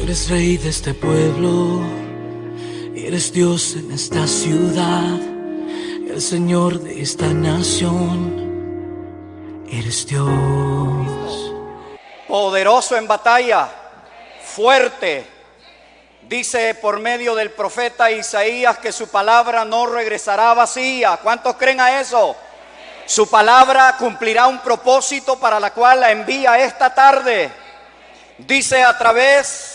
eres rey de este pueblo, eres Dios en esta ciudad, el Señor de esta nación, eres Dios. Poderoso en batalla, fuerte. Dice por medio del profeta Isaías que su palabra no regresará vacía. ¿Cuántos creen a eso? Su palabra cumplirá un propósito para la cual la envía esta tarde. Dice a través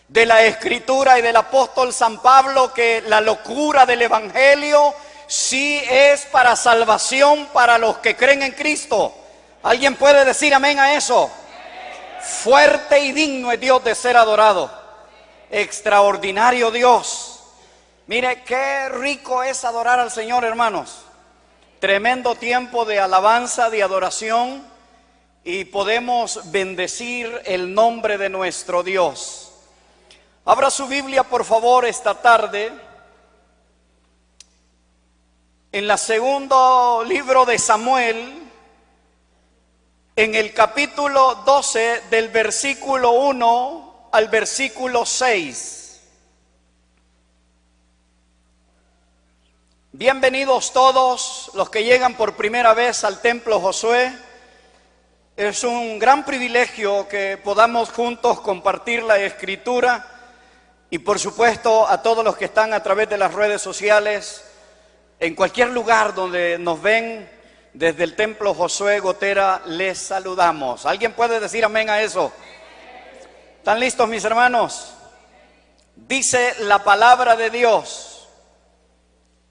de la escritura y del apóstol San Pablo que la locura del evangelio sí es para salvación para los que creen en Cristo. ¿Alguien puede decir amén a eso? Fuerte y digno es Dios de ser adorado. Extraordinario Dios. Mire qué rico es adorar al Señor, hermanos. Tremendo tiempo de alabanza, de adoración, y podemos bendecir el nombre de nuestro Dios. Abra su Biblia, por favor, esta tarde en el segundo libro de Samuel, en el capítulo 12, del versículo 1 al versículo 6. Bienvenidos todos los que llegan por primera vez al Templo Josué. Es un gran privilegio que podamos juntos compartir la Escritura, y por supuesto a todos los que están a través de las redes sociales, en cualquier lugar donde nos ven desde el Templo Josué Gotera, les saludamos. ¿Alguien puede decir amén a eso? ¿Están listos, mis hermanos? Dice la palabra de Dios.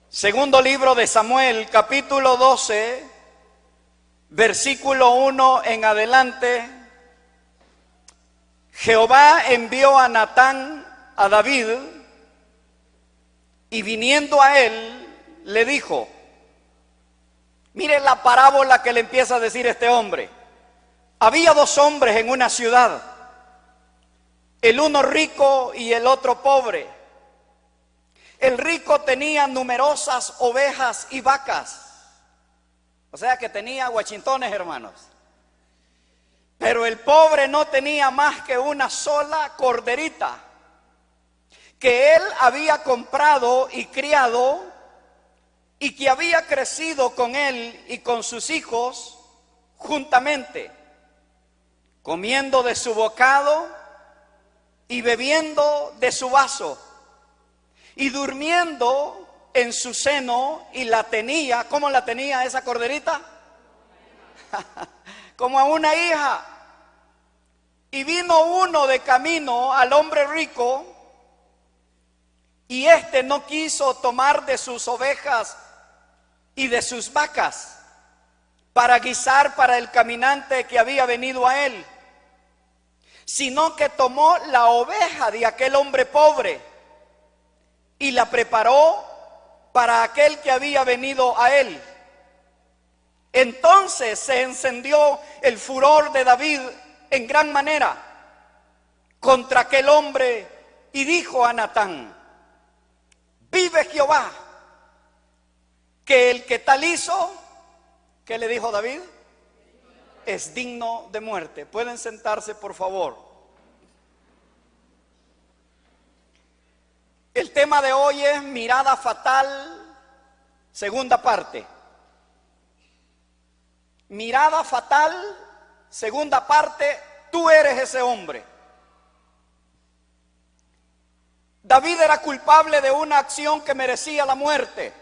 Segundo libro de Samuel, capítulo 12, versículo 1 en adelante. Jehová envió a Natán a David, y viniendo a él, le dijo. Mire la parábola que le empieza a decir este hombre. Había dos hombres en una ciudad, el uno rico y el otro pobre. El rico tenía numerosas ovejas y vacas, o sea que tenía guachintones, hermanos. Pero el pobre no tenía más que una sola corderita, que él había comprado y criado, y que había crecido con él y con sus hijos juntamente, comiendo de su bocado y bebiendo de su vaso, y durmiendo en su seno, y la tenía. ¿Cómo la tenía esa corderita? Como a una hija. Y vino uno de camino al hombre rico, y éste no quiso tomar de sus ovejas y de sus vacas para guisar para el caminante que había venido a él, sino que tomó la oveja de aquel hombre pobre y la preparó para aquel que había venido a él. Entonces se encendió el furor de David en gran manera contra aquel hombre, y dijo a Natán: vive Jehová, que el que tal hizo, ¿qué le dijo David? Es digno de muerte. Pueden sentarse, por favor. El tema de hoy es mirada fatal, segunda parte. Mirada fatal, segunda parte. Tú eres ese hombre. David era culpable de una acción que merecía la muerte.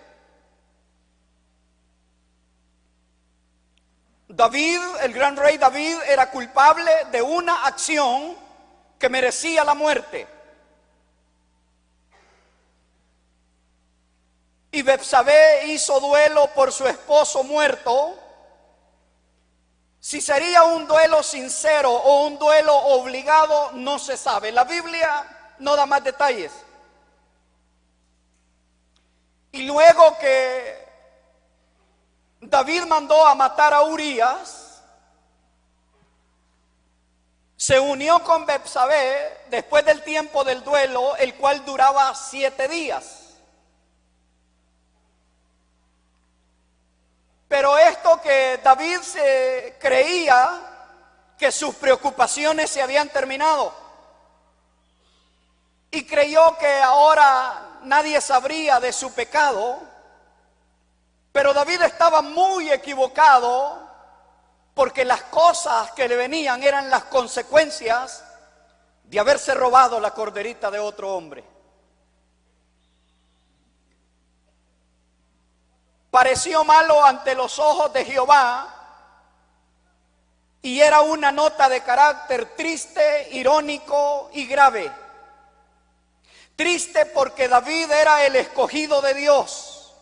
David, el gran rey David, era culpable de una acción que merecía la muerte. Y Betsabé hizo duelo por su esposo muerto. Si sería un duelo sincero o un duelo obligado, no se sabe. La Biblia no da más detalles. Y luego que David mandó a matar a Urías, se unió con Betsabé después del tiempo del duelo, el cual duraba 7 días. Pero esto que David se creía que sus preocupaciones se habían terminado. y creyó que ahora nadie sabría de su pecado. Pero David estaba muy equivocado, porque las cosas que le venían eran las consecuencias de haberse robado la corderita de otro hombre. Pareció malo ante los ojos de Jehová y era una nota de carácter triste, irónico y grave. Triste porque David era el escogido de Dios.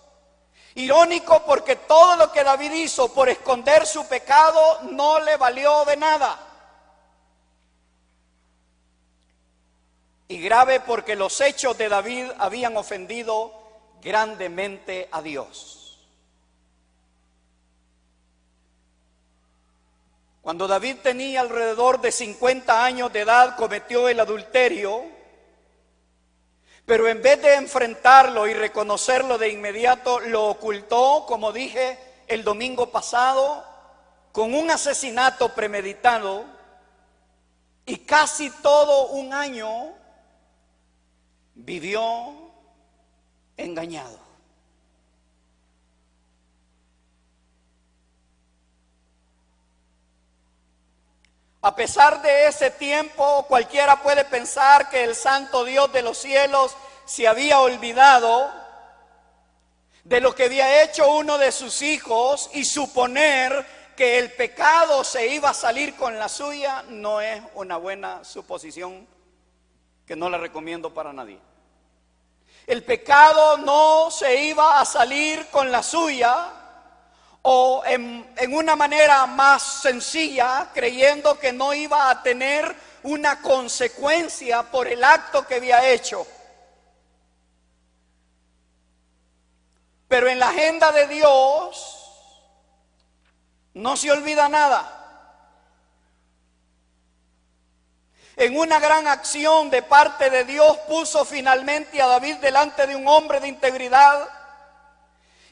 Irónico porque todo lo que David hizo por esconder su pecado no le valió de nada. Y grave porque los hechos de David habían ofendido grandemente a Dios. Cuando David tenía alrededor de 50 años de edad, cometió el adulterio, pero en vez de enfrentarlo y reconocerlo de inmediato, lo ocultó, como dije el domingo pasado, con un asesinato premeditado, y casi todo un año vivió engañado. A pesar de ese tiempo, cualquiera puede pensar que el santo Dios de los cielos se había olvidado de lo que había hecho uno de sus hijos, y suponer que el pecado se iba a salir con la suya no es una buena suposición, que no la recomiendo para nadie. El pecado no se iba a salir con la suya, o en una manera más sencilla, creyendo que no iba a tener una consecuencia por el acto que había hecho. Pero en la agenda de Dios no se olvida nada. En una gran acción de parte de Dios, puso finalmente a David delante de un hombre de integridad,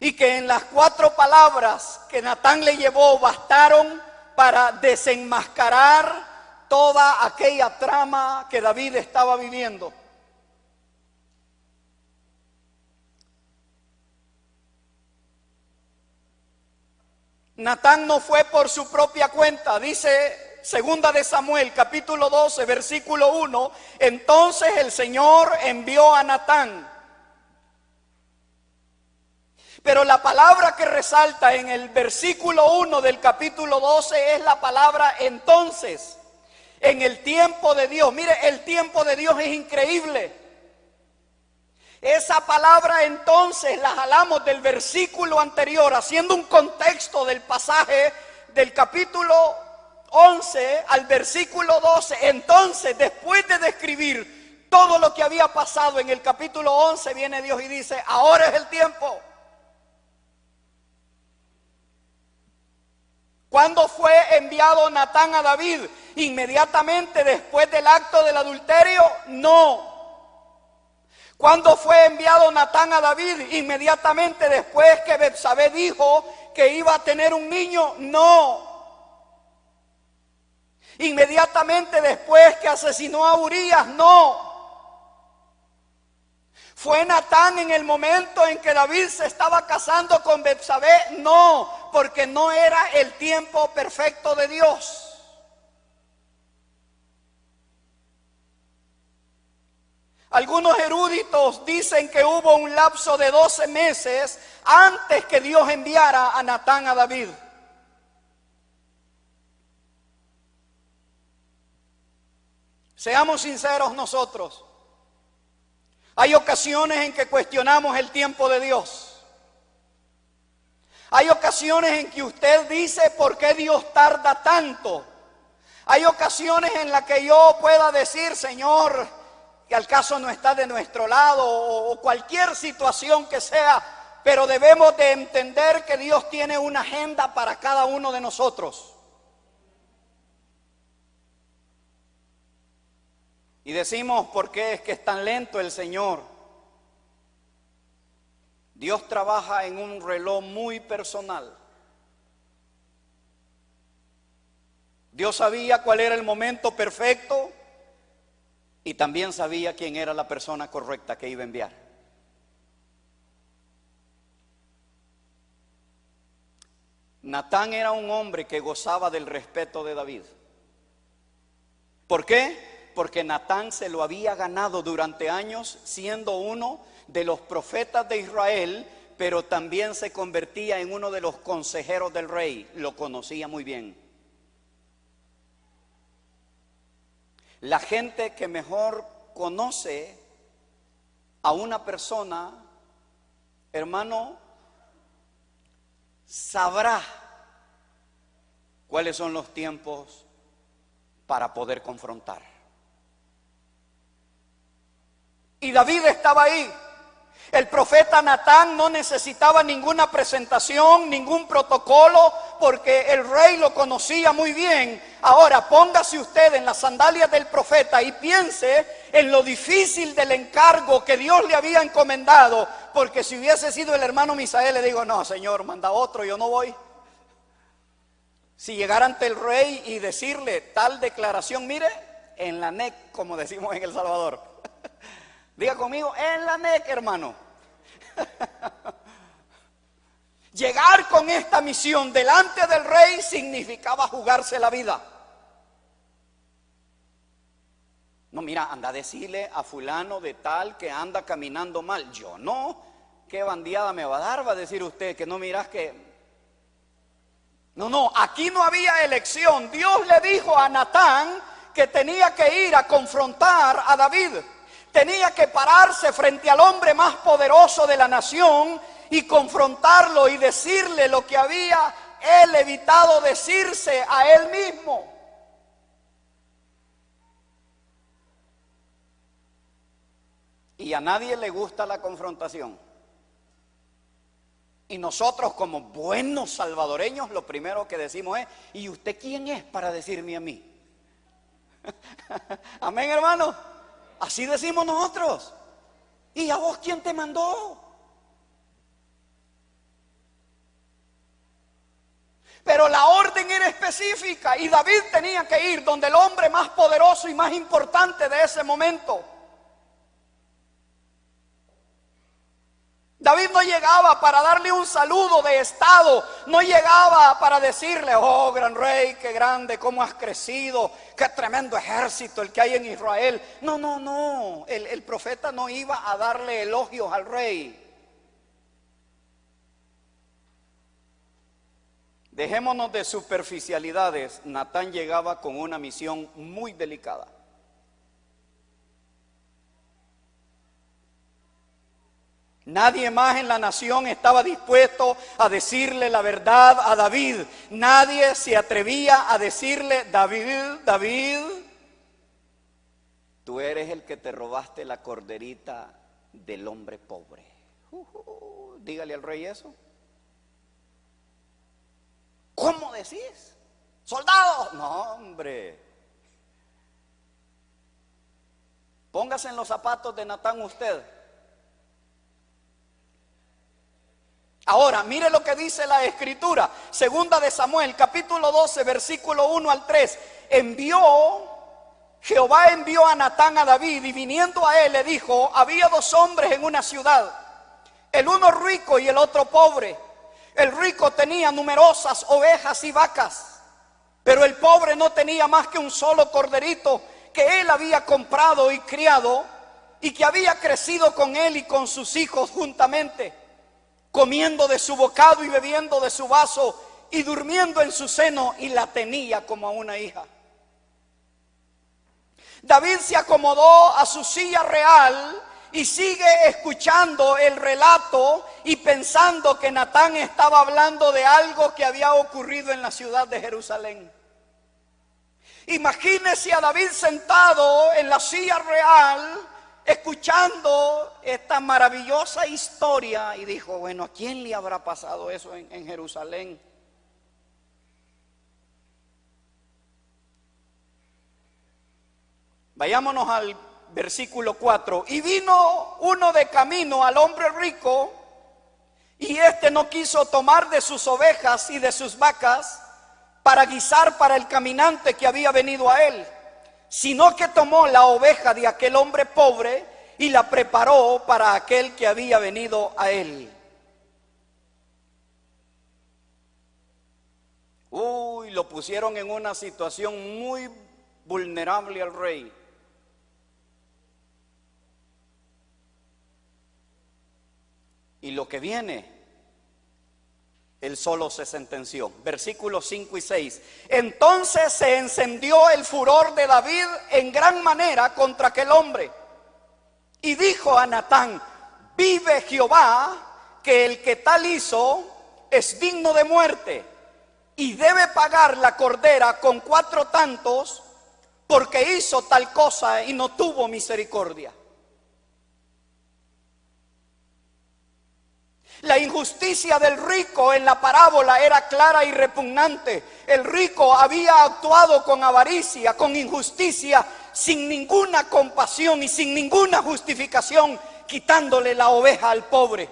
y que en las 4 palabras que Natán le llevó bastaron para desenmascarar toda aquella trama que David estaba viviendo. Natán no fue por su propia cuenta. Dice Segunda de Samuel, capítulo 12, versículo 1, entonces el Señor envió a Natán. Pero la palabra que resalta en el versículo 1 del capítulo 12 es la palabra entonces. En el tiempo de Dios. Mire, el tiempo de Dios es increíble. Esa palabra entonces la jalamos del versículo anterior, haciendo un contexto del pasaje del capítulo 11 al versículo 12. Entonces, después de describir todo lo que había pasado en el capítulo 11, viene Dios y dice, ahora es el tiempo. ¿Cuándo fue enviado Natán a David? ¿Inmediatamente después del acto del adulterio? No. ¿Cuándo fue enviado Natán a David? ¿Inmediatamente después que Betsabé dijo que iba a tener un niño? No. ¿Inmediatamente después que asesinó a Urías? No. ¿Fue Natán en el momento en que David se estaba casando con Betsabé? No, porque no era el tiempo perfecto de Dios. Algunos eruditos dicen que hubo un lapso de 12 meses antes que Dios enviara a Natán a David. Seamos sinceros nosotros. Hay ocasiones en que cuestionamos el tiempo de Dios. Hay ocasiones en que usted dice, ¿por qué Dios tarda tanto? Hay ocasiones en las que yo pueda decir, Señor, que al caso no está de nuestro lado, o cualquier situación que sea, pero debemos de entender que Dios tiene una agenda para cada uno de nosotros. Y decimos, ¿por qué es que es tan lento el Señor? Dios trabaja en un reloj muy personal. Dios sabía cuál era el momento perfecto y Y también sabía quién era la persona correcta que iba a enviar. Natán era un hombre que gozaba del respeto de David. ¿Por qué? Porque Natán se lo había ganado durante años siendo uno de los profetas de Israel, pero también se convertía en uno de los consejeros del rey. Lo conocía muy bien. La gente que mejor conoce a una persona, hermano, sabrá cuáles son los tiempos para poder confrontar. Y David estaba ahí. El profeta Natán no necesitaba ninguna presentación, ningún protocolo, porque el rey lo conocía muy bien. Ahora póngase usted en las sandalias del profeta y piense en lo difícil del encargo que Dios le había encomendado, porque si hubiese sido el hermano Misael, le digo, no, Señor, manda otro, yo no voy. Si llegara ante el rey y decirle tal declaración, mire, en la NEC, como decimos en El Salvador. Diga conmigo, en la NEC, hermano. Llegar con esta misión delante del rey significaba jugarse la vida. No, mira, anda a decirle a fulano de tal que anda caminando mal. Yo no, ¿qué bandeada me va a dar? Va a decir usted que no miras que... No, aquí no había elección. Dios le dijo a Natán que tenía que ir a confrontar a David. Tenía que pararse frente al hombre más poderoso de la nación y confrontarlo y decirle lo que había él evitado decirse a él mismo. Y a nadie le gusta la confrontación. Y nosotros como buenos salvadoreños lo primero que decimos es, ¿y usted quién es para decirme a mí? Amén, hermano. Así decimos nosotros. ¿Y a vos quién te mandó? Pero la orden era específica y David tenía que ir donde el hombre más poderoso y más importante de ese momento. David no llegaba para darle un saludo de estado, no llegaba para decirle, oh gran rey, qué grande, cómo has crecido, qué tremendo ejército el que hay en Israel. No, el profeta no iba a darle elogios al rey. Dejémonos de superficialidades. Natán llegaba con una misión muy delicada. Nadie más en la nación estaba dispuesto a decirle la verdad a David. Nadie se atrevía a decirle, David, tú eres el que te robaste la corderita del hombre pobre. Dígale al rey eso. ¿Cómo decís? ¿Soldado? No, hombre. Póngase en los zapatos de Natán usted. Ahora, mire lo que dice la escritura, segunda de Samuel, capítulo 12, versículo 1 al 3. Jehová envió a Natán a David y viniendo a él le dijo, había dos hombres en una ciudad, el uno rico y el otro pobre. El rico tenía numerosas ovejas y vacas, pero el pobre no tenía más que un solo corderito que él había comprado y criado y que había crecido con él y con sus hijos juntamente, comiendo de su bocado y bebiendo de su vaso y durmiendo en su seno, y la tenía como a una hija. David se acomodó a su silla real y sigue escuchando el relato y pensando que Natán estaba hablando de algo que había ocurrido en la ciudad de Jerusalén. Imagínese a David sentado en la silla real escuchando esta maravillosa historia y dijo, bueno, ¿a quién le habrá pasado eso en Jerusalén? Vayámonos al versículo 4. Y vino uno de camino al hombre rico, y éste no quiso tomar de sus ovejas y de sus vacas para guisar para el caminante que había venido a él, sino que tomó la oveja de aquel hombre pobre y la preparó para aquel que había venido a él. Lo pusieron en una situación muy vulnerable al rey. Y lo que viene, él solo se sentenció. Versículos 5 y 6. Entonces se encendió el furor de David en gran manera contra aquel hombre. Y dijo a Natán: vive Jehová, que el que tal hizo es digno de muerte, y debe pagar la cordera con 4 tantos, porque hizo tal cosa y no tuvo misericordia. La injusticia del rico en la parábola era clara y repugnante. El rico había actuado con avaricia, con injusticia, sin ninguna compasión y sin ninguna justificación, quitándole la oveja al pobre.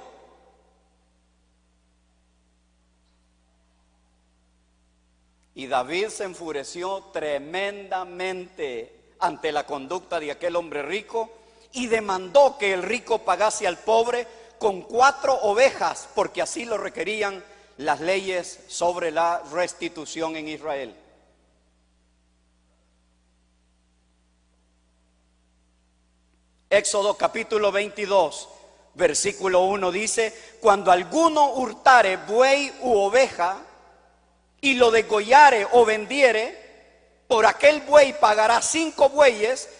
Y David se enfureció tremendamente ante la conducta de aquel hombre rico y demandó que el rico pagase al pobre con 4 ovejas, porque así lo requerían las leyes sobre la restitución en Israel. Éxodo capítulo 22, versículo 1 dice: cuando alguno hurtare buey u oveja y lo degollare o vendiere, por aquel buey pagará 5 bueyes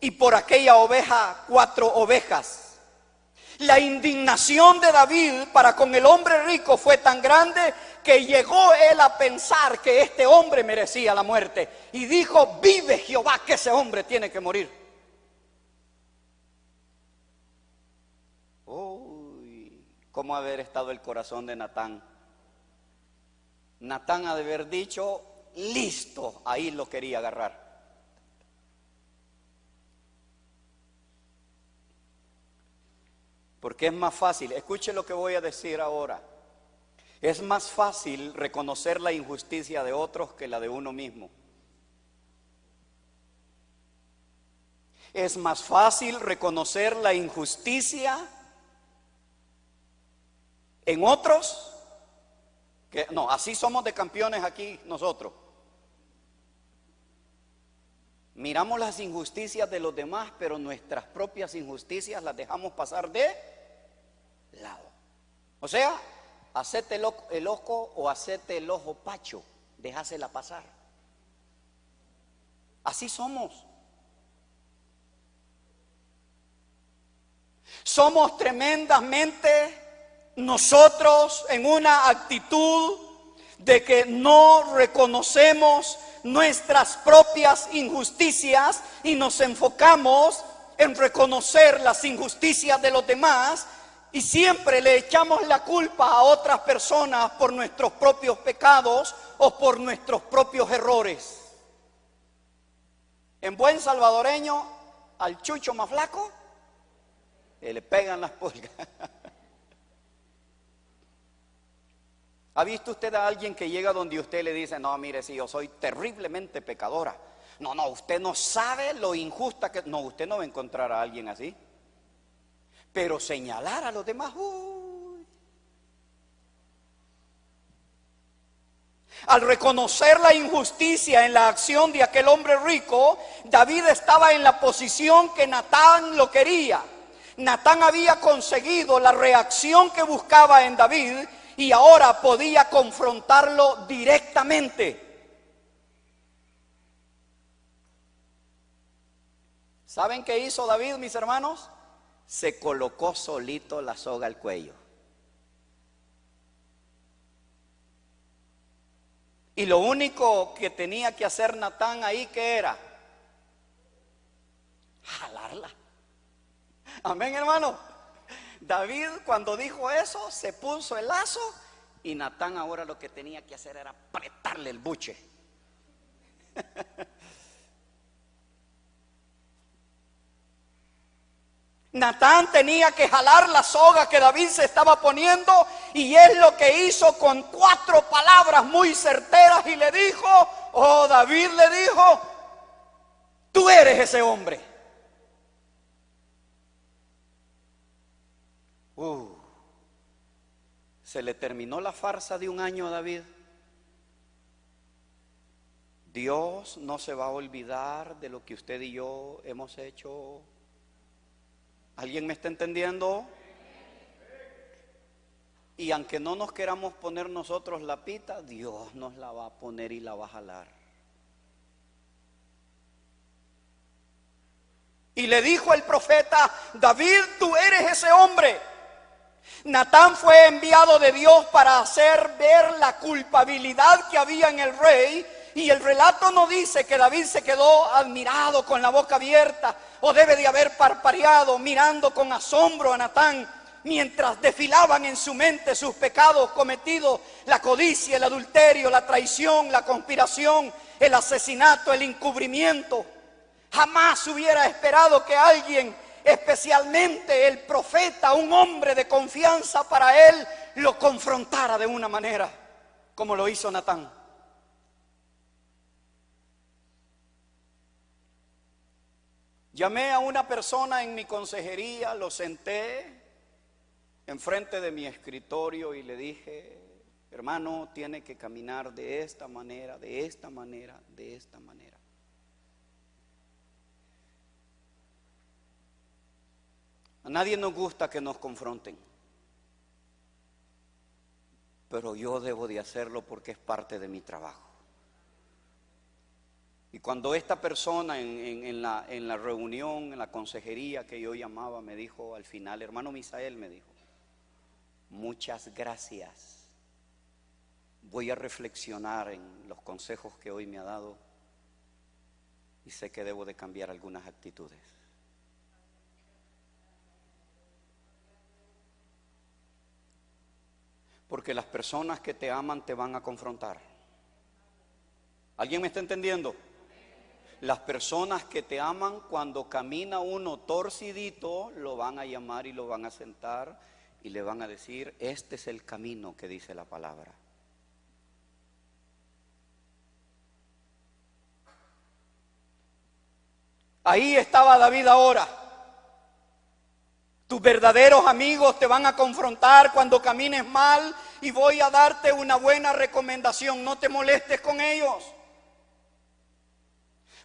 y por aquella oveja 4 ovejas. La indignación de David para con el hombre rico fue tan grande que llegó él a pensar que este hombre merecía la muerte. Y dijo: vive Jehová, que ese hombre tiene que morir. Uy, ¿cómo haber estado el corazón de Natán? Natán ha de haber dicho: listo, ahí lo quería agarrar. Porque es más fácil, escuche lo que voy a decir ahora, es más fácil reconocer la injusticia de otros que la de uno mismo. Es más fácil reconocer la injusticia en otros que no. Así somos de campeones aquí nosotros. Miramos las injusticias de los demás, pero nuestras propias injusticias las dejamos pasar de lado. O sea, hacete el ojo o hacete el ojo pacho, dejásela pasar. Así somos. Somos tremendamente nosotros en una actitud de que no reconocemos nuestras propias injusticias y nos enfocamos en reconocer las injusticias de los demás, y siempre le echamos la culpa a otras personas por nuestros propios pecados o por nuestros propios errores. En buen salvadoreño, al chucho más flaco le pegan las pulgas. ¿Ha visto usted a alguien que llega donde usted le dice: no, mire, si yo soy terriblemente pecadora? No, usted no sabe lo injusta que... No, usted no va a encontrar a alguien así. Pero señalar a los demás, Al reconocer la injusticia en la acción de aquel hombre rico, David estaba en la posición que Natán lo quería. Natán había conseguido la reacción que buscaba en David y ahora podía confrontarlo directamente. ¿Saben qué hizo David, mis hermanos? Se colocó solito la soga al cuello. Y lo único que tenía que hacer Natán ahí, ¿qué era? Jalarla. Amén, hermano. David, cuando dijo eso, se puso el lazo, y Natán ahora lo que tenía que hacer era apretarle el buche. Natán tenía que jalar la soga que David se estaba poniendo, y es lo que hizo con 4 palabras muy certeras, y le dijo, David le dijo: Tú eres ese hombre. Se le terminó la farsa de un año a David. Dios no se va a olvidar de lo que usted y yo hemos hecho. ¿Alguien me está entendiendo? Y aunque no nos queramos poner nosotros la pita, Dios nos la va a poner y la va a jalar. Y le dijo el profeta: David, tú eres ese hombre. Natán fue enviado de Dios para hacer ver la culpabilidad que había en el rey. Y el relato no dice que David se quedó admirado con la boca abierta, o debe de haber parpadeado mirando con asombro a Natán mientras desfilaban en su mente sus pecados cometidos: la codicia, el adulterio, la traición, la conspiración, el asesinato, el encubrimiento. Jamás hubiera esperado que alguien, especialmente el profeta, un hombre de confianza para él, lo confrontara de una manera como lo hizo Natán. Llamé a una persona en mi consejería, lo senté enfrente de mi escritorio y le dije: hermano, tiene que caminar de esta manera, de esta manera, de esta manera. A nadie nos gusta que nos confronten, pero yo debo de hacerlo porque es parte de mi trabajo. Y cuando esta persona en la reunión, en la consejería que yo llamaba, me dijo al final: hermano Misael, me dijo, muchas gracias, voy a reflexionar en los consejos que hoy me ha dado y sé que debo de cambiar algunas actitudes. Porque las personas que te aman te van a confrontar. ¿Alguien me está entendiendo? Las personas que te aman, cuando camina uno torcidito, lo van a llamar y lo van a sentar y le van a decir: este es el camino que dice la palabra. Ahí estaba David ahora. Tus verdaderos amigos te van a confrontar cuando camines mal, y voy a darte una buena recomendación: no te molestes con ellos.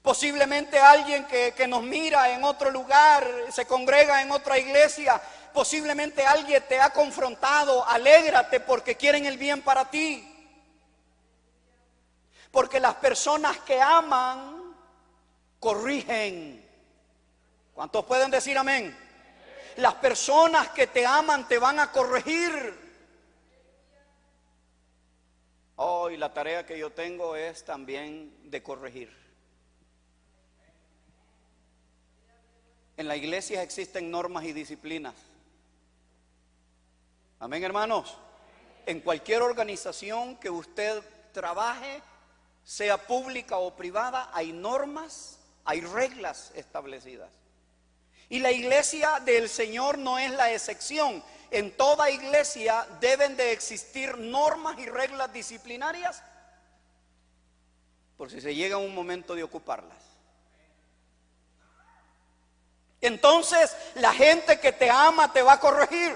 Posiblemente alguien que nos mira en otro lugar, se congrega en otra iglesia, posiblemente alguien te ha confrontado. Alégrate, porque quieren el bien para ti. Porque las personas que aman corrigen. ¿Cuántos pueden decir amén? Las personas que te aman te van a corregir. Hoy la tarea que yo tengo es también de corregir. En la iglesia existen normas y disciplinas. Amén, hermanos. En cualquier organización que usted trabaje, sea pública o privada, hay normas, hay reglas establecidas. Y la iglesia del Señor no es la excepción. En toda iglesia deben de existir normas y reglas disciplinarias, por si se llega un momento de ocuparlas. Entonces la gente que te ama te va a corregir.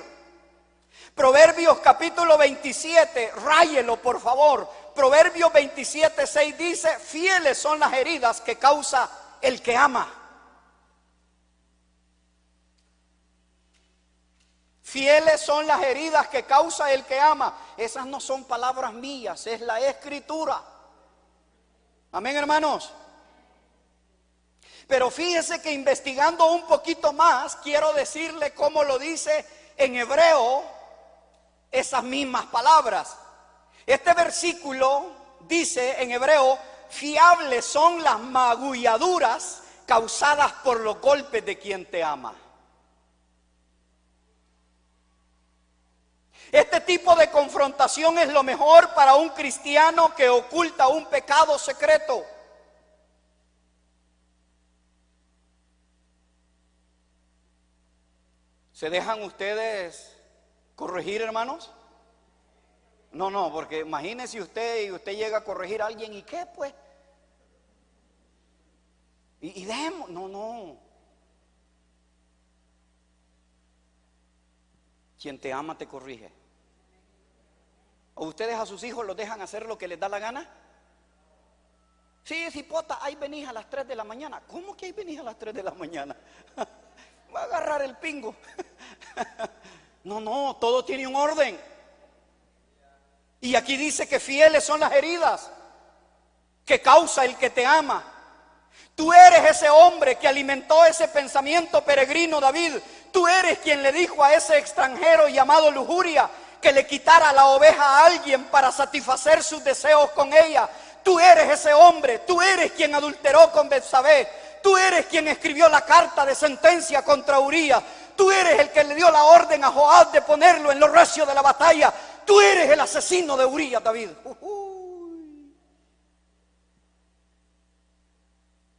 Proverbios capítulo 27, ráyelo por favor. Proverbios 27, 6 dice: fieles son las heridas que causa el que ama. Fieles son las heridas que causa el que ama. Esas no son palabras mías, es la escritura. Amén, hermanos. Pero fíjese que investigando un poquito más, quiero decirle cómo lo dice en hebreo esas mismas palabras. Este versículo dice en hebreo: fiables son las magulladuras causadas por los golpes de quien te ama. Este tipo de confrontación es lo mejor para un cristiano que oculta un pecado secreto. ¿Se dejan ustedes corregir, hermanos? No, porque imagínese usted y usted llega a corregir a alguien, ¿y qué pues? Y dejemos, no. Quien te ama te corrige. ¿O ustedes a sus hijos los dejan hacer lo que les da la gana? Sí, cipota, ahí venís a las 3 de la mañana. ¿Cómo que ahí venís a las 3 de la mañana? Va a agarrar el pingo. No, todo tiene un orden. Y aquí dice que fieles son las heridas que causa el que te ama. Tú eres ese hombre que alimentó ese pensamiento peregrino, David. Tú eres quien le dijo a ese extranjero llamado lujuria que le quitara la oveja a alguien para satisfacer sus deseos con ella. Tú eres ese hombre, tú eres quien adulteró con Betsabé, tú eres quien escribió la carta de sentencia contra Urías, tú eres el que le dio la orden a Joab de ponerlo en lo recio de la batalla, tú eres el asesino de Urías, David.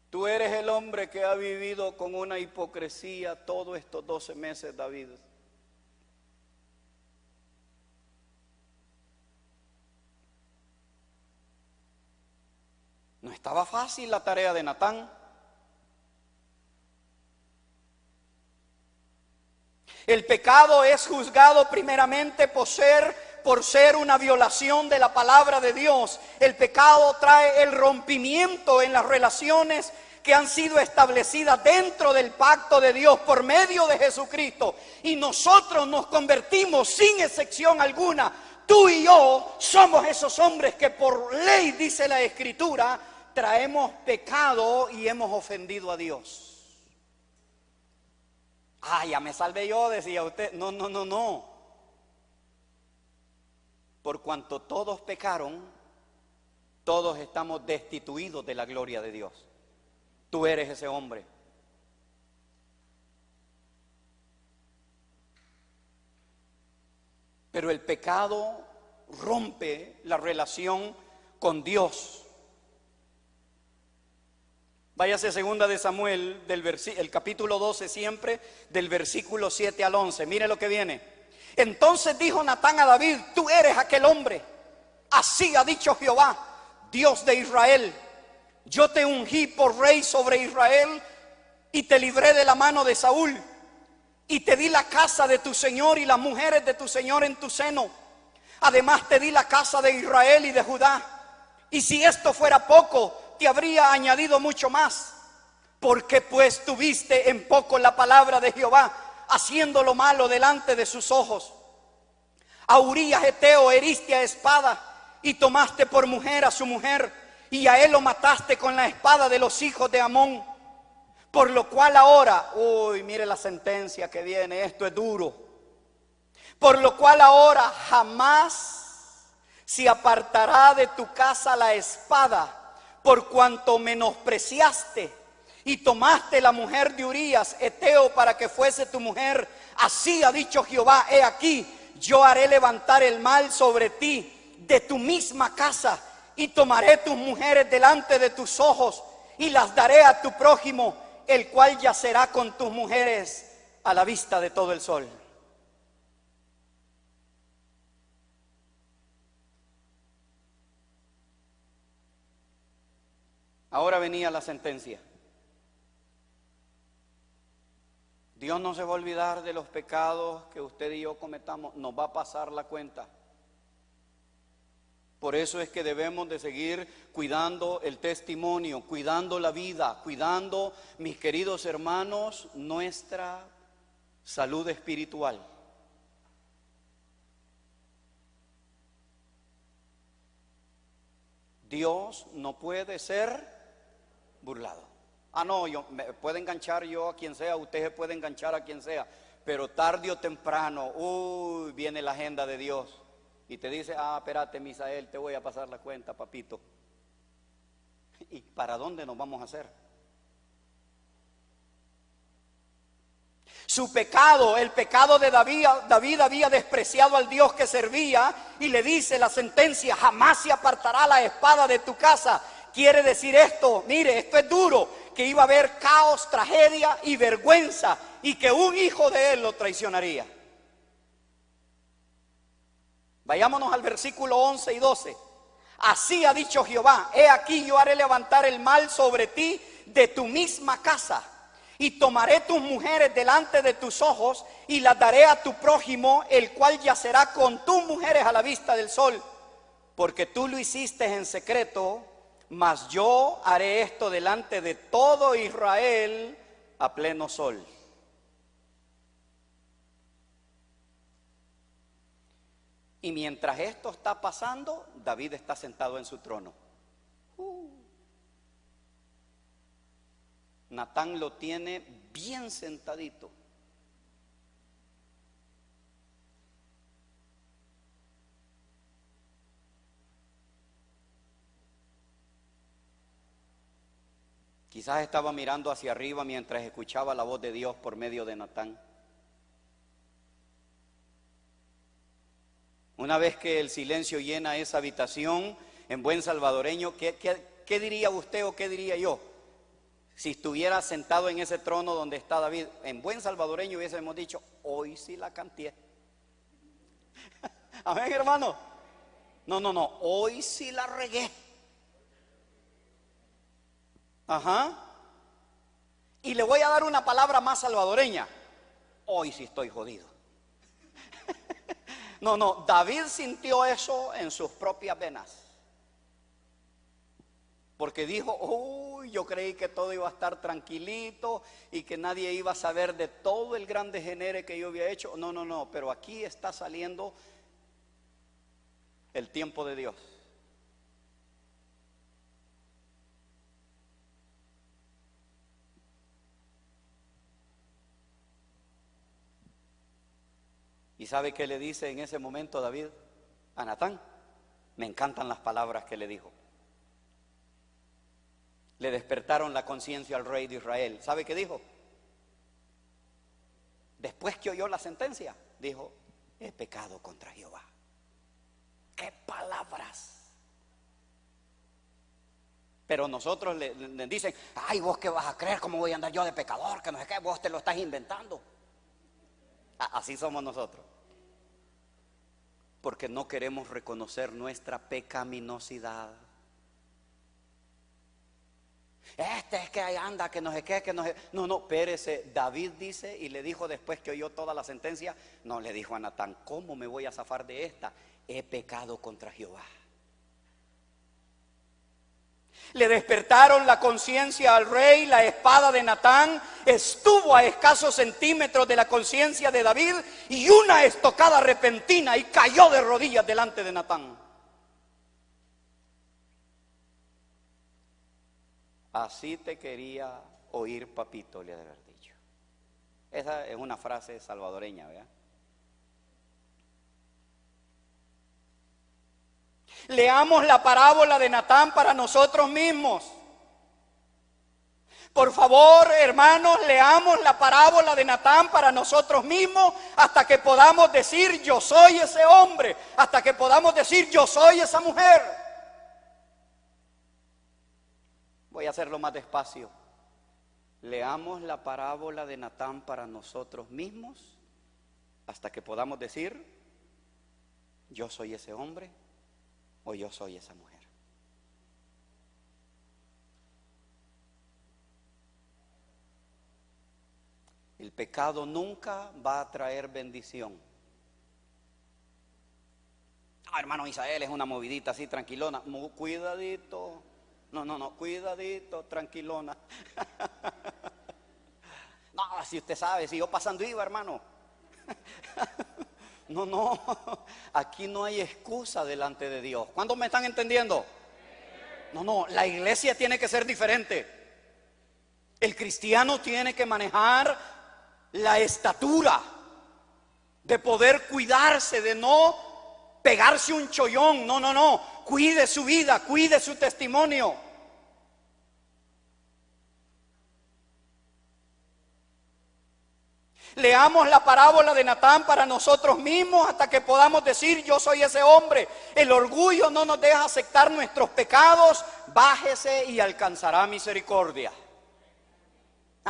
Tú eres el hombre que ha vivido con una hipocresía todos estos 12 meses, David. No estaba fácil la tarea de Natán. El pecado es juzgado primeramente por ser una violación de la palabra de Dios. El pecado trae el rompimiento en las relaciones que han sido establecidas dentro del pacto de Dios por medio de Jesucristo. Y nosotros nos convertimos sin excepción alguna. Tú y yo somos esos hombres que por ley, dice la Escritura, traemos pecado y hemos ofendido a Dios. Ya me salvé yo, decía usted. No. Por cuanto todos pecaron, todos estamos destituidos de la gloria de Dios. Tú eres ese hombre. Pero el pecado rompe la relación con Dios. Váyase a segunda de Samuel, el capítulo 12 siempre, del versículo 7 al 11. Mire lo que viene. Entonces dijo Natán a David: tú eres aquel hombre. Así ha dicho Jehová, Dios de Israel. Yo te ungí por rey sobre Israel y te libré de la mano de Saúl. Y te di la casa de tu señor y las mujeres de tu señor en tu seno. Además te di la casa de Israel y de Judá. Y si esto fuera poco, te habría añadido mucho más. ¿Por qué pues tuviste en poco la palabra de Jehová, haciendo lo malo delante de sus ojos? A Urías Heteo heriste a espada y tomaste por mujer a su mujer, y a él lo mataste con la espada de los hijos de Amón. Por lo cual ahora, mire la sentencia que viene, esto es duro. Por lo cual ahora jamás se apartará de tu casa la espada, por cuanto menospreciaste y tomaste la mujer de Urías Heteo para que fuese tu mujer. Así ha dicho Jehová: he aquí, yo haré levantar el mal sobre ti de tu misma casa, y tomaré tus mujeres delante de tus ojos, y las daré a tu prójimo, el cual yacerá con tus mujeres a la vista de todo el sol. Ahora venía la sentencia. Dios no se va a olvidar de los pecados que usted y yo cometamos, nos va a pasar la cuenta. Por eso es que debemos de seguir cuidando el testimonio, cuidando la vida, cuidando, mis queridos hermanos, nuestra salud espiritual. Dios no puede ser burlado. No, me puede enganchar yo a quien sea, usted se puede enganchar a quien sea, pero tarde o temprano, viene la agenda de Dios y te dice: espérate, Misael, te voy a pasar la cuenta, papito. ¿Y para dónde nos vamos a hacer? Su pecado, el pecado de David había despreciado al Dios que servía, y le dice la sentencia: jamás se apartará la espada de tu casa. Quiere decir esto, mire, esto es duro, que iba a haber caos, tragedia y vergüenza, y que un hijo de él lo traicionaría. Vayámonos al versículo 11 y 12. Así ha dicho Jehová: he aquí, yo haré levantar el mal sobre ti de tu misma casa, y tomaré tus mujeres delante de tus ojos y las daré a tu prójimo, el cual yacerá con tus mujeres a la vista del sol, porque tú lo hiciste en secreto, mas yo haré esto delante de todo Israel a pleno sol. Y mientras esto está pasando, David está sentado en su trono. Natán lo tiene bien sentadito. Quizás estaba mirando hacia arriba mientras escuchaba la voz de Dios por medio de Natán. Una vez que el silencio llena esa habitación, en buen salvadoreño, ¿qué diría usted o qué diría yo? Si estuviera sentado en ese trono donde está David, en buen salvadoreño hubiésemos dicho, hoy sí la canté. Amén, hermano. No, hoy sí la regué. Ajá. Y le voy a dar una palabra más salvadoreña. Hoy sí estoy jodido. No, David sintió eso en sus propias venas. Porque dijo, uy, yo creí que todo iba a estar tranquilito y que nadie iba a saber de todo el gran degenere que yo había hecho. No, pero aquí está saliendo el tiempo de Dios. ¿Y sabe qué le dice en ese momento David a Natán? Me encantan las palabras que le dijo. Le despertaron la conciencia al rey de Israel. ¿Sabe qué dijo? Después que oyó la sentencia, dijo, he pecado contra Jehová. ¡Qué palabras! Pero nosotros le dicen, ay, vos qué vas a creer, cómo voy a andar yo de pecador, que no sé qué, vos te lo estás inventando. Así somos nosotros. Porque no queremos reconocer nuestra pecaminosidad. Este es que ahí anda, que no sé qué, que no sé. No, espérese. David dice y le dijo después que oyó toda la sentencia, no le dijo a Natán, ¿cómo me voy a zafar de esta? He pecado contra Jehová. Le despertaron la conciencia al rey. La espada de Natán estuvo a escasos centímetros de la conciencia de David y una estocada repentina y cayó de rodillas delante de Natán. Así te quería oír, papito, le ha de haber dicho. Esa es una frase salvadoreña, ¿verdad? Leamos la parábola de Natán para nosotros mismos. Por favor, hermanos, leamos la parábola de Natán para nosotros mismos hasta que podamos decir yo soy ese hombre, hasta que podamos decir yo soy esa mujer. Voy a hacerlo más despacio. Leamos la parábola de Natán para nosotros mismos hasta que podamos decir yo soy ese hombre o yo soy esa mujer. El pecado nunca va a traer bendición. Hermano Isael, es una movidita así tranquilona. Cuidadito. No, cuidadito, tranquilona. No, si usted sabe, si yo pasando iba, hermano. No, aquí no hay excusa delante de Dios. ¿Cuántos me están entendiendo? No, la iglesia tiene que ser diferente. El cristiano tiene que manejar la estatura de poder cuidarse, de no pegarse un chollón. No, cuide su vida, cuide su testimonio. Leamos la parábola de Natán para nosotros mismos hasta que podamos decir yo soy ese hombre. El orgullo no nos deja aceptar nuestros pecados. Bájese y alcanzará misericordia.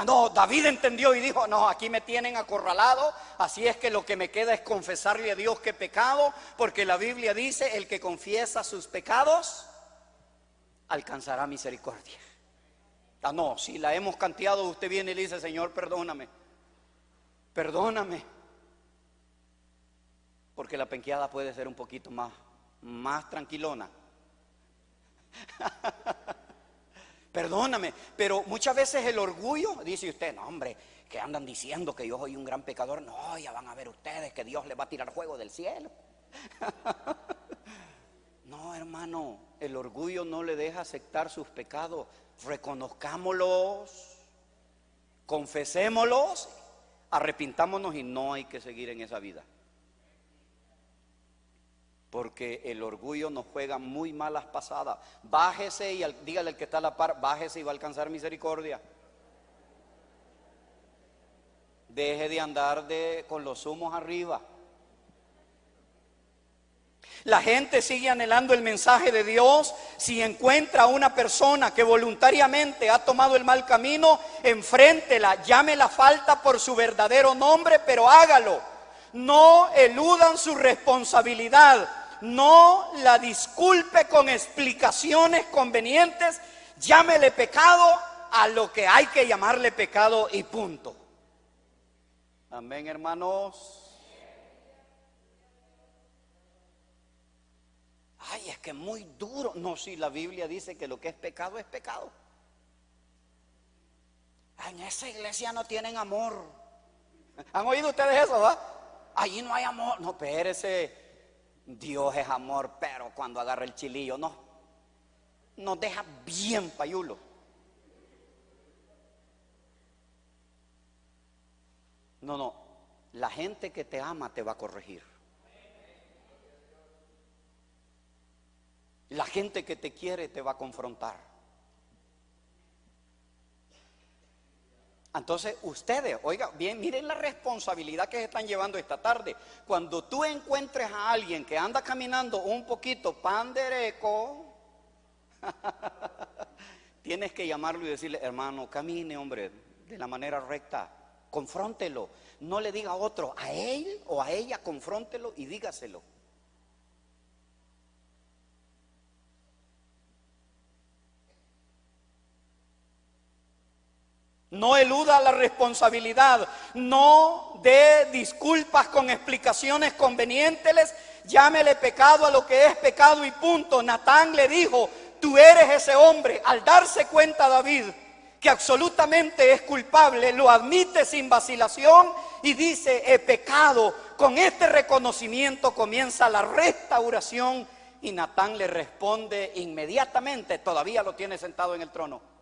No, David entendió y dijo, no, aquí me tienen acorralado, así es que lo que me queda es confesarle a Dios que he pecado, porque la Biblia dice, el que confiesa sus pecados, alcanzará misericordia. Ah, no, si la hemos canteado, usted viene y le dice, Señor, perdóname, perdóname. Porque la penqueada puede ser un poquito más tranquilona. Perdóname, pero muchas veces el orgullo, dice usted, no hombre, que andan diciendo que yo soy un gran pecador. No, ya van a ver ustedes que Dios les va a tirar fuego del cielo. No, hermano, el orgullo no le deja aceptar sus pecados. Reconozcámoslos, confesémoslos, arrepintámonos y no hay que seguir en esa vida. Porque el orgullo nos juega muy malas pasadas. Bájese y dígale al que está a la par, bájese y va a alcanzar misericordia. Deje de andar con los humos arriba. La gente sigue anhelando el mensaje de Dios. Si encuentra a una persona que voluntariamente ha tomado el mal camino, enfréntela, llame la falta por su verdadero nombre, pero hágalo. No eludan su responsabilidad. No la disculpe con explicaciones convenientes. Llámele pecado a lo que hay que llamarle pecado y punto. Amén, hermanos. Ay, es que es muy duro. No, si la Biblia dice que lo que es pecado es pecado. Ay, en esa iglesia no tienen amor. ¿Han oído ustedes eso, va? Allí no hay amor. No, espérese. Dios es amor, pero cuando agarra el chilillo, no. Nos deja bien payulo. No. La gente que te ama te va a corregir. La gente que te quiere te va a confrontar. Entonces ustedes, oiga, bien, miren la responsabilidad que se están llevando esta tarde. Cuando tú encuentres a alguien que anda caminando un poquito pandereco, tienes que llamarlo y decirle, hermano, camine, hombre, de la manera recta, confróntelo. No le diga a otro, a él o a ella, confróntelo y dígaselo. No eluda la responsabilidad, no dé disculpas con explicaciones convenientes, llámele pecado a lo que es pecado y punto. Natán le dijo, tú eres ese hombre. Al darse cuenta David que absolutamente es culpable, lo admite sin vacilación y dice, he pecado. Con este reconocimiento comienza la restauración y Natán le responde inmediatamente, todavía lo tiene sentado en el trono.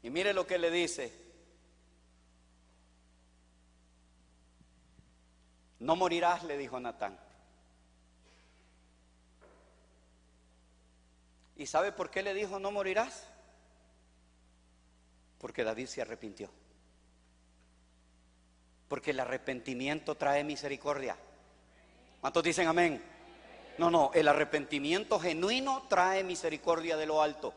Y mire lo que le dice. No morirás, le dijo Natán. ¿Y sabe por qué le dijo no morirás? Porque David se arrepintió. Porque el arrepentimiento trae misericordia. ¿Cuántos dicen amén? No, el arrepentimiento genuino trae misericordia de lo alto.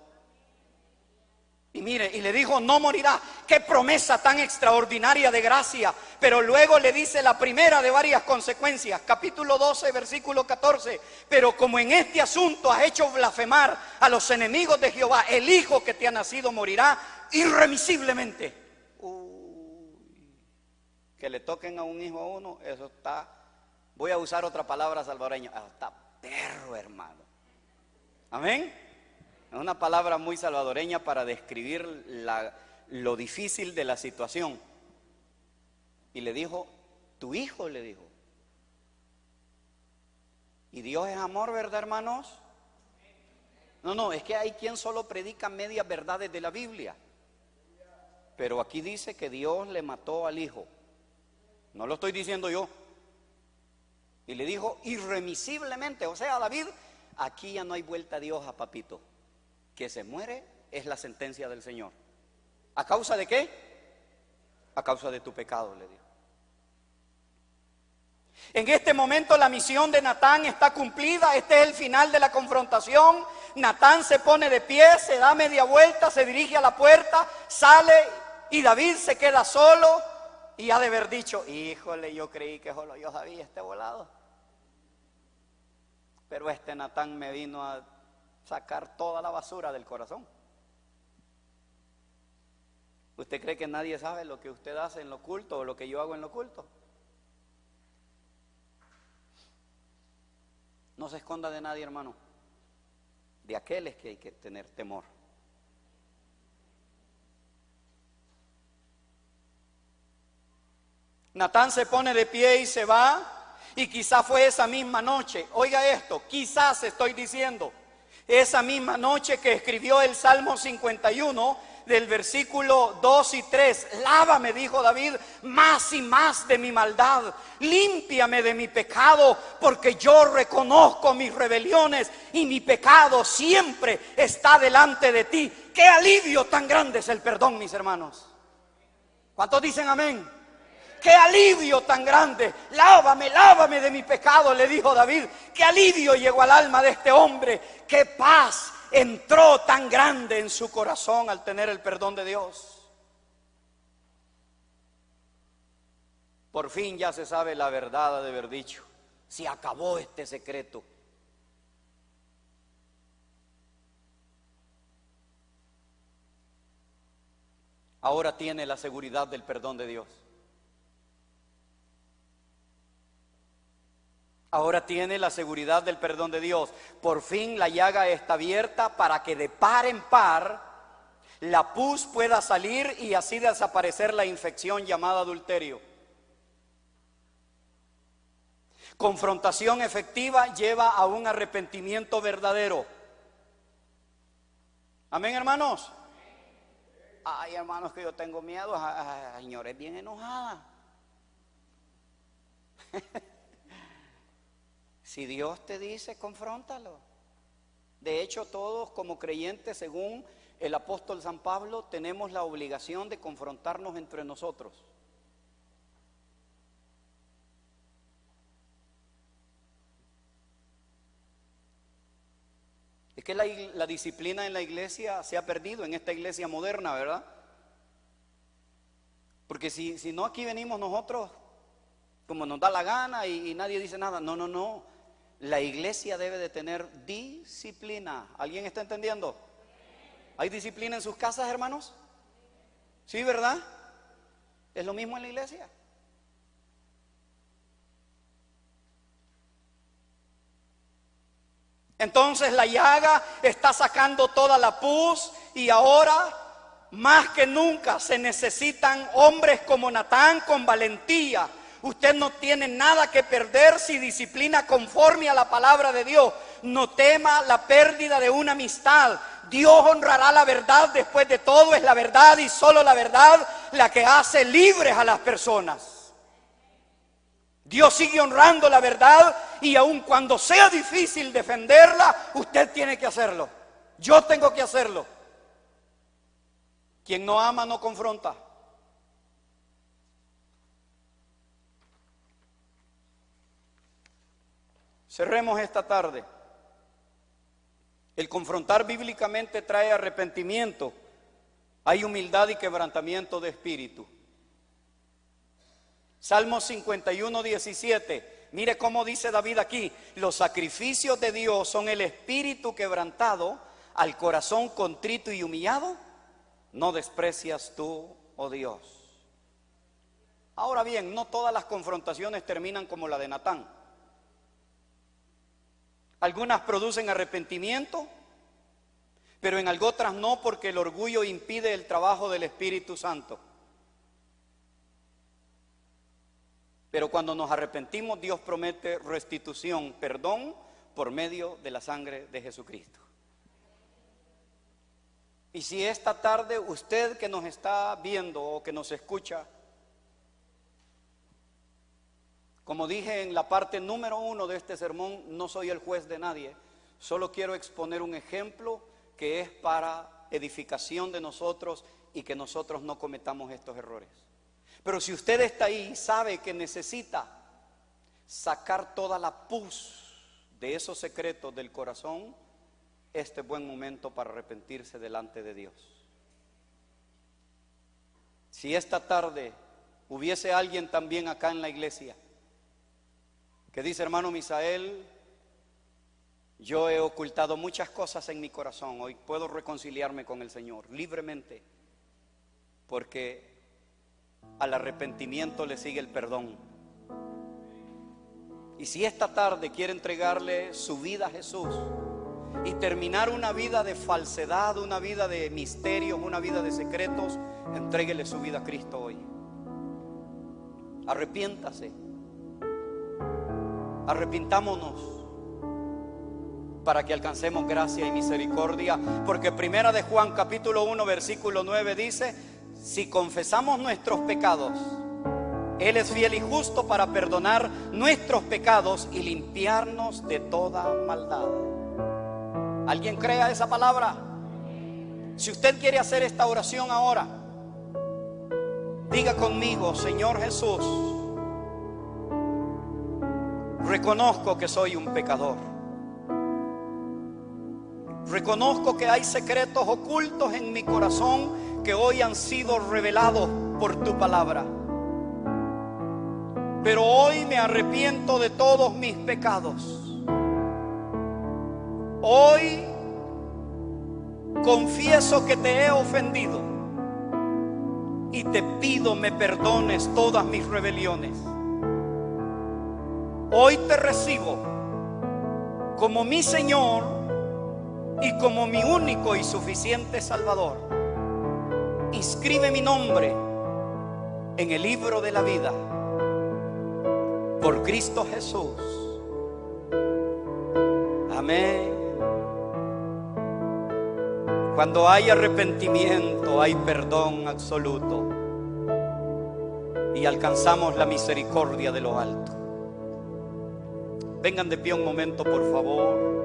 Y mire, y le dijo, no morirá. Qué promesa tan extraordinaria de gracia. Pero luego le dice la primera de varias consecuencias. Capítulo 12, versículo 14. Pero como en este asunto has hecho blasfemar a los enemigos de Jehová, el hijo que te ha nacido morirá irremisiblemente. Que le toquen a un hijo a uno, eso está, voy a usar otra palabra salvadoreña, está perro, hermano. Amén. Es una palabra muy salvadoreña para describir lo difícil de la situación. Y le dijo, tu hijo, le dijo. Y Dios es amor, ¿verdad, hermanos? No, es que hay quien solo predica medias verdades de la Biblia. Pero aquí dice que Dios le mató al hijo. No lo estoy diciendo yo. Y le dijo irremisiblemente, o sea, David, aquí ya no hay vuelta a Dios, a papito. Que se muere es la sentencia del Señor. ¿A causa de qué? A causa de tu pecado, le dijo. En este momento la misión de Natán está cumplida. Este es el final de la confrontación. Natán se pone de pie, se da media vuelta, se dirige a la puerta, sale y David se queda solo y ha de haber dicho, híjole, yo creí que solo yo sabía este volado. Pero este Natán me vino a sacar toda la basura del corazón. ¿Usted cree que nadie sabe lo que usted hace en lo oculto o lo que yo hago en lo oculto? No se esconda de nadie, hermano. De aquel es que hay que tener temor. Natán se pone de pie y se va, y quizá fue esa misma noche, oiga esto, quizás estoy diciendo, esa misma noche que escribió el Salmo 51 del versículo 2 y 3, lávame, dijo David, más y más de mi maldad, límpiame de mi pecado, porque yo reconozco mis rebeliones y mi pecado siempre está delante de ti. Qué alivio tan grande es el perdón, mis hermanos. ¿Cuántos dicen amén? Qué alivio tan grande, lávame, lávame de mi pecado, le dijo David. Qué alivio llegó al alma de este hombre, qué paz entró tan grande en su corazón al tener el perdón de Dios. Por fin ya se sabe la verdad de haber dicho, se acabó este secreto. Ahora tiene la seguridad del perdón de Dios. Ahora tiene la seguridad del perdón de Dios. Por fin la llaga está abierta para que de par en par la pus pueda salir y así desaparecer la infección llamada adulterio. Confrontación efectiva lleva a un arrepentimiento verdadero. Amén, hermanos. Ay, hermanos, que yo tengo miedo. Ay, señores, bien enojada. Si Dios te dice, confróntalo. De hecho, todos como creyentes, según el apóstol San Pablo, tenemos la obligación de confrontarnos entre nosotros. Es que la disciplina en la iglesia se ha perdido, en esta iglesia moderna, ¿verdad? Porque si no, aquí venimos nosotros como nos da la gana y nadie dice nada. No, no, no. La iglesia debe de tener disciplina. ¿Alguien está entendiendo? ¿Hay disciplina en sus casas, hermanos? Sí, ¿verdad? Es lo mismo en la iglesia. Entonces la llaga está sacando toda la pus y ahora más que nunca se necesitan hombres como Natán con valentía. Usted no tiene nada que perder si disciplina conforme a la palabra de Dios. No tema la pérdida de una amistad. Dios honrará la verdad, después de todo es la verdad y solo la verdad la que hace libres a las personas. Dios sigue honrando la verdad y aun cuando sea difícil defenderla, usted tiene que hacerlo. Yo tengo que hacerlo. Quien no ama no confronta. Cerremos esta tarde. El confrontar bíblicamente trae arrepentimiento. Hay humildad y quebrantamiento de espíritu. Salmo 51, 17. Mire cómo dice David aquí: los sacrificios de Dios son el espíritu quebrantado, al corazón contrito y humillado no desprecias tú, oh Dios. Ahora bien, no todas las confrontaciones terminan como la de Natán. Algunas producen arrepentimiento, pero en otras no, porque el orgullo impide el trabajo del Espíritu Santo. Pero cuando nos arrepentimos, Dios promete restitución, perdón, por medio de la sangre de Jesucristo. Y si esta tarde usted que nos está viendo o que nos escucha, como dije en la parte número 1 de este sermón, no soy el juez de nadie, solo quiero exponer un ejemplo que es para edificación de nosotros y que nosotros no cometamos estos errores. Pero si usted está ahí y sabe que necesita sacar toda la pus de esos secretos del corazón, este es buen momento para arrepentirse delante de Dios. Si esta tarde hubiese alguien también acá en la iglesia que dice: hermano Misael, Yo he ocultado muchas cosas en mi corazón. Hoy puedo reconciliarme con el Señor libremente, porque al arrepentimiento le sigue el perdón. Y si esta tarde quiere entregarle su vida a Jesús y terminar una vida de falsedad, una vida de misterios, una vida de secretos, entréguele su vida a Cristo hoy. Arrepiéntase. Arrepintámonos para que alcancemos gracia y misericordia, porque primera de Juan capítulo 1 versículo 9 dice: si confesamos nuestros pecados, Él es fiel y justo para perdonar nuestros pecados y limpiarnos de toda maldad. ¿Alguien crea esa palabra? Si usted quiere hacer esta oración ahora, diga conmigo: Señor Jesús, reconozco que soy un pecador. Reconozco que hay secretos ocultos en mi corazón que hoy han sido revelados por tu palabra. Pero hoy me arrepiento de todos mis pecados. Hoy confieso que te he ofendido y te pido me perdones todas mis rebeliones. Hoy te recibo como mi Señor y como mi único y suficiente Salvador. Inscribe mi nombre en el libro de la vida por Cristo Jesús. Amén. Cuando hay arrepentimiento, hay perdón absoluto y alcanzamos la misericordia de lo alto. Vengan de pie un momento, por favor.